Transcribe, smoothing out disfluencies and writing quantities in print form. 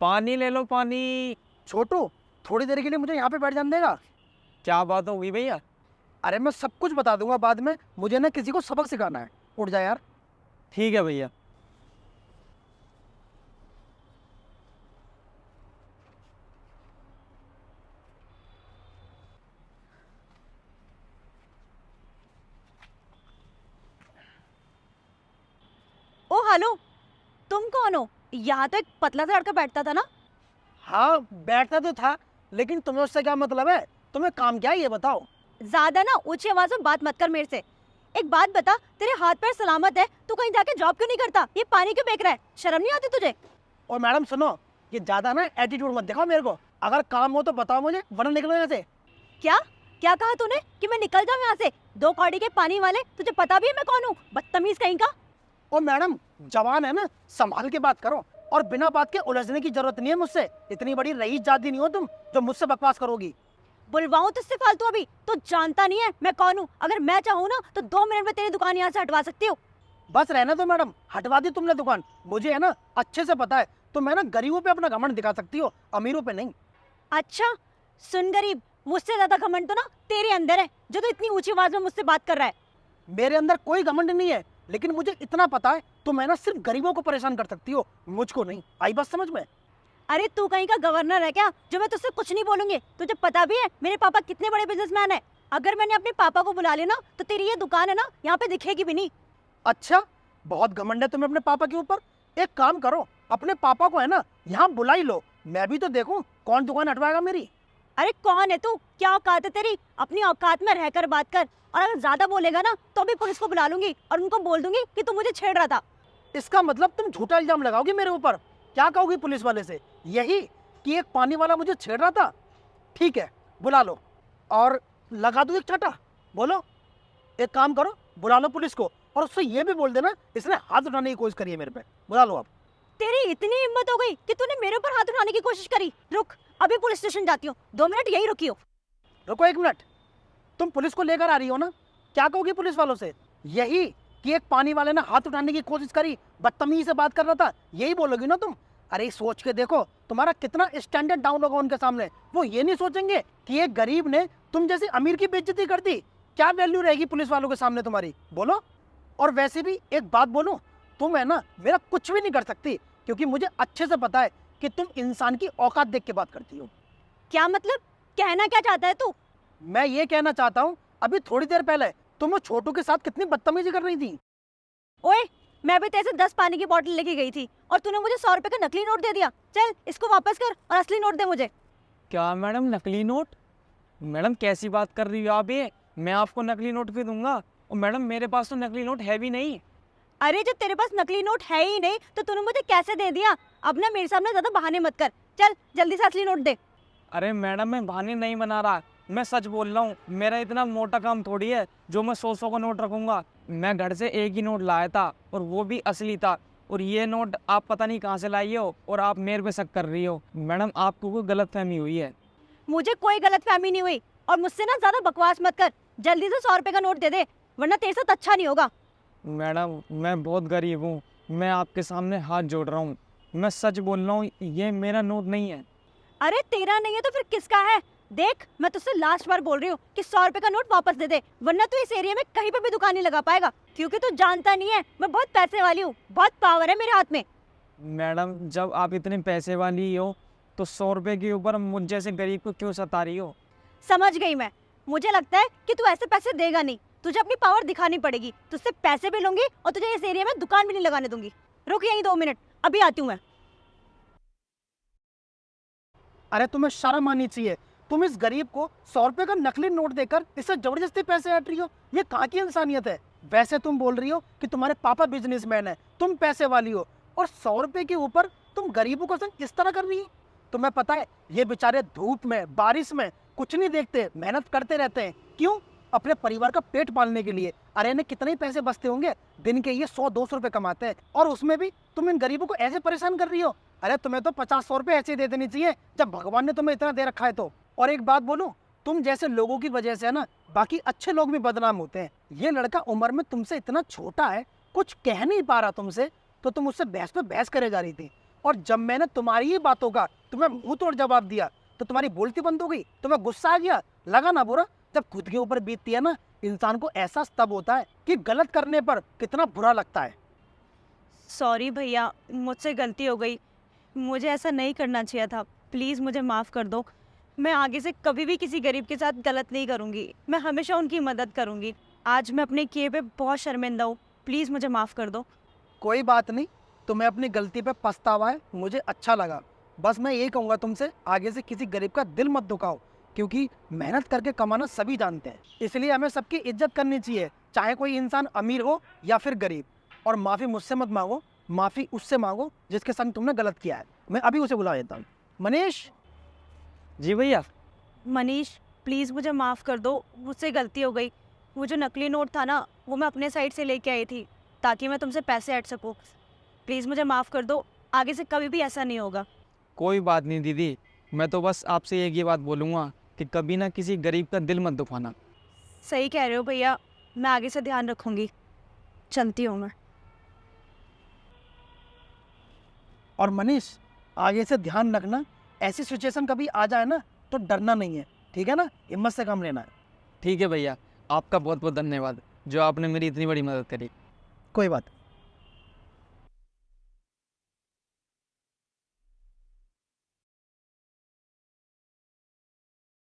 पानी ले लो पानी। छोटू, थोड़ी देर के लिए मुझे यहाँ पे बैठ जाने देगा? क्या बात हो गई भैया? अरे मैं सब कुछ बता दूंगा बाद में, मुझे ना किसी को सबक सिखाना है। उठ जा यार। ठीक है भैया। ओ हेलो, तुम कौन हो? यहाँ तो एक पतला सा लड़का बैठता था ना। हाँ बैठता तो था, लेकिन तुम्हें उससे क्या मतलब है? तुम्हें काम क्या है ये बताओ। ज्यादा ना ऊंची आवाज में बात मत कर मेरे से। एक बात बता, तेरे हाथ पैर सलामत है? तू कहीं जाके जॉब क्यों नहीं करता? ये पानी क्यों बेच रहा है? शर्म नहीं आती तुझे? और मैडम सुनो, ये ज्यादा ना एटीट्यूड मत दिखाओ मेरे को। अगर काम हो तो बताओ मुझे, वरना निकलो यहाँ से। क्या क्या कहा तूने कि मैं निकल जाऊं यहाँ से? 2 कौड़ी के पानी वाले, तुझे पता भी है मैं कौन हूँ? बदतमीज कहीं का। और मैडम, जवान है ना, संभाल के बात करो। और बिना बात के उलझने की जरूरत नहीं है मुझसे। इतनी बड़ी रईस जाति नहीं हो तुम जो मुझसे बकवास करोगी। बुलवाऊं तुझसे फालतू? अभी तो जानता नहीं है मैं कौन हूँ। अगर मैं चाहूँ ना तो 2 मिनट में तेरी दुकान यहाँ से हटवा सकती हूँ। बस रहने दो मैडम, हटवा दी तुमने दुकान। मुझे है ना अच्छे से पता है, तुम है ना गरीबों पे अपना घमंड दिखा सकती हो, अमीरों पे नहीं। अच्छा सुन गरीब, मुझसे ज्यादा घमंड तो ना तेरे अंदर है, जो तो इतनी ऊंची आवाज में मुझसे बात कर रहा है। मेरे अंदर कोई घमंड नहीं है, लेकिन मुझे इतना पता है तुम है ना सिर्फ गरीबों को परेशान कर सकती हो, मुझको नहीं। आई बात समझ में? अरे तू कहीं का गवर्नर है क्या जो मैं तुझसे कुछ नहीं बोलूंगी? तुझे पता भी है मेरे पापा कितने बड़े बिजनेसमैन है? अगर मैंने अपने पापा को बुला लिया ना तो तेरी ये दुकान है ना यहाँ पे दिखेगी भी नहीं। अच्छा, बहुत घमंड है तुम्हें अपने पापा के ऊपर। एक काम करो, अपने पापा को है ना यहाँ बुला ही लो, मैं भी तो देखूं कौन दुकान हटवाएगा मेरी। अरे कौन है तू? क्या औकात है तेरी? अपनी औकात में रहकर बात कर। और अगर ज्यादा बोलेगा ना तो भी पुलिस को बुला लूंगी और उनको बोल दूंगी कि तू मुझे छेड़ रहा था। इसका मतलब तुम झूठा इल्जाम लगाओगी मेरे ऊपर? क्या कहोगी पुलिस वाले से? यही कि एक पानी वाला मुझे छेड़ रहा था? ठीक है, बुला लो और लगा दो एक चाटा। बोलो, एक काम करो, बुला लो पुलिस को और उससे ये भी बोल देना इसने हाथ उठाने की कोशिश करी है मेरे पे। बुला लो आप। तेरी इतनी हिम्मत हो गई कि तूने मेरे ऊपर हाथ उठाने की कोशिश करी? रुक, अभी पुलिस स्टेशन जाती हूँ, 2 मिनट यही रुकी हो। रुको 1 मिनट, तुम पुलिस को लेकर आ रही हो ना? क्या कहोगी पुलिस वालों से? यही कि एक पानी वाले ने हाथ उठाने की कोशिश करी, बदतमीजी से बात कर रहा था, यही बोलोगी ना तुम? अरे सोच के देखो तुम्हारा कितना स्टैंडर्ड डाउन होगा उनके सामने। वो ये नहीं सोचेंगे कि एक गरीब ने तुम जैसे अमीर की बेइज्जती कर दी। क्या वैल्यू रहेगी पुलिस वालों के सामने तुम्हारी? बोलो। और वैसे भी एक बात बोलूं, तुम है ना मेरा कुछ भी नहीं कर सकती, क्योंकि मुझे अच्छे से पता है कि तुम इंसान की औकात देख के बात करती हो। क्या मतलब? कहना क्या चाहता है तू? मैं ये कहना चाहता हूँ, अभी थोड़ी देर पहले तुम वो छोटू के साथ कितनी बदतमीजी कर रही थी। ओए, मैं भी तेरे से 10 पानी की बोतल लेके गई थी और तूने मुझे 100 रुपए का नकली नोट दे दिया। चल इसको वापस कर और असली नोट दे मुझे। क्या मैडम, नकली नोट? मैडम कैसी बात कर रही हो आप ये? मैं आपको नकली नोट क्यों दूंगा? और मैडम मेरे पास तो नकली नोट है भी नहीं। अरे जब तेरे पास नकली नोट है ही नहीं तो तूने मुझे कैसे दे दिया? अब ना मेरे सामने ज्यादा बहाने मत कर, चल जल्दी से असली नोट दे। अरे मैडम मैं बहाने नहीं बना रहा, मैं सच बोल रहा हूँ। मेरा इतना मोटा काम थोड़ी है जो मैं 100 का नोट रखूंगा। मैं घर से एक ही नोट लाया था और वो भी असली था। और ये नोट आप पता नहीं कहाँ से लाई हो और आप मेरे पे शक कर रही हो। मैडम आपको कोई गलतफहमी हुई है। मुझे कोई गलतफहमी नहीं हुई और मुझसे ना ज्यादा बकवास मत कर। जल्दी से 100 रुपए का नोट दे दे, वरना तेरे साथ अच्छा नहीं होगा। मैडम मैं बहुत गरीब हूँ, मैं आपके सामने हाथ जोड़ रहा हूँ। मैं सच बोल रहा हूँ, ये मेरा नोट नहीं है। अरे तेरा नहीं है तो फिर किसका है? देख, मैं तुझसे लास्ट बार बोल रही हूँ कि 100 रुपए का नोट वापस दे दे, वरना तू इस एरिया में कहीं पे भी दुकान नहीं लगा पाएगा। क्योंकि तू जानता नहीं है मैं बहुत पैसे वाली हूँ, बहुत पावर है मेरे हाथ में। मैडम जब आप इतने पैसे वाली हो तो 100 रुपये के ऊपर मुझ जैसे गरीब को क्यों सता रही हो? समझ गई मैं। मुझे लगता है कि तू ऐसे पैसे देगा नहीं, तुझे अपनी पावर दिखानी पड़ेगी। तुझसे पैसे भी लूंगी और तुझे इस एरिया में दुकान भी नहीं लगाने दूंगी। रुक यहीं 2 मिनट, अभी आती हूँ मैं। अरे तुम्हें शर्म आनी चाहिए, तुम इस गरीब को 100 रुपए का नकली नोट देकर इससे जबरदस्ती पैसे हट रही हो। ये कहाँ की इंसानियत है? वैसे तुम बोल रही हो कि तुम्हारे पापा बिजनेसमैन है, तुम पैसे वाली हो, और 100 रुपए के ऊपर तुम गरीबों का संग इस तरह कर रही हो। तुम्हें पता है ये बेचारे धूप में बारिश में कुछ नहीं देखते, मेहनत करते रहते हैं। क्यों? अपने परिवार का पेट पालने के लिए। अरे इन्हें कितने ही पैसे बचते होंगे, दिन के ये 100-200 रुपए कमाते हैं, और उसमें भी तुम इन गरीबों को ऐसे परेशान कर रही हो। अरे तुम्हें तो 50-100 रुपए ऐसे ही दे देनी चाहिए जब भगवान ने तुम्हें इतना दे रखा है तो। और एक बात बोलूं, तुम जैसे लोगों की वजह से है ना बाकी अच्छे लोग भी बदनाम होते हैं। ये लड़का उम्र में तुमसे इतना छोटा है, कुछ कह नहीं पा रहा तुमसे, तो तुम उससे बहस पे बहस करे जा रही थी। और जब मैंने तुम्हारी ही बातों का तुम्हें मुंह तोड़ जवाब दिया तो तुम्हारी बोलती बंद हो गई, तुम्हें गुस्सा आ गया, लगा ना बुरा? जब खुद के ऊपर बीतती है ना, इंसान को एहसास तब होता है कि गलत करने पर कितना बुरा लगता है। सॉरी भैया, मुझसे गलती हो गई, मुझे ऐसा नहीं करना चाहिए था, प्लीज़ मुझे माफ़ कर दो। मैं आगे से कभी भी किसी गरीब के साथ गलत नहीं करूँगी, मैं हमेशा उनकी मदद करूँगी। आज मैं अपने किए पे बहुत शर्मिंदा हूँ, प्लीज़ मुझे माफ़ कर दो। कोई बात नहीं, तुम्हें अपनी गलती पे पछतावा है, मुझे अच्छा लगा। बस मैं यही कहूँगा तुमसे, आगे से किसी गरीब का दिल मत दुखाओ, क्योंकि मेहनत करके कमाना सभी जानते हैं। इसलिए हमें सबकी इज्जत करनी चाहिए, चाहे कोई इंसान अमीर हो या फिर गरीब। और माफ़ी मुझसे मत मांगो, माफ़ी उससे मांगो जिसके संग तुमने गलत किया है। मैं अभी उसे बुला देता हूँ। मनीष। जी भैया। मनीष, प्लीज़ मुझे माफ़ कर दो, मुझसे गलती हो गई। वो जो नकली नोट था ना, वो मैं अपने साइड से लेके आई थी ताकि मैं तुमसे पैसे ऐड सकूँ। प्लीज़ मुझे माफ़ कर दो, आगे से कभी भी ऐसा नहीं होगा। कोई बात नहीं दीदी, मैं तो बस आपसे एक ही बात बोलूँगा कि कभी ना किसी गरीब का दिल मत दुखाना। सही कह रहे हो भैया, मैं आगे से ध्यान रखूँगी। चलती हूँ मैं। और मनीष, आगे से ध्यान रखना, ऐसी सिचुएशन कभी आ जाए ना तो डरना नहीं है, ठीक है ना? हिम्मत से काम लेना है। ठीक है भैया, आपका बहुत बहुत धन्यवाद जो आपने मेरी इतनी बड़ी मदद करी। कोई बात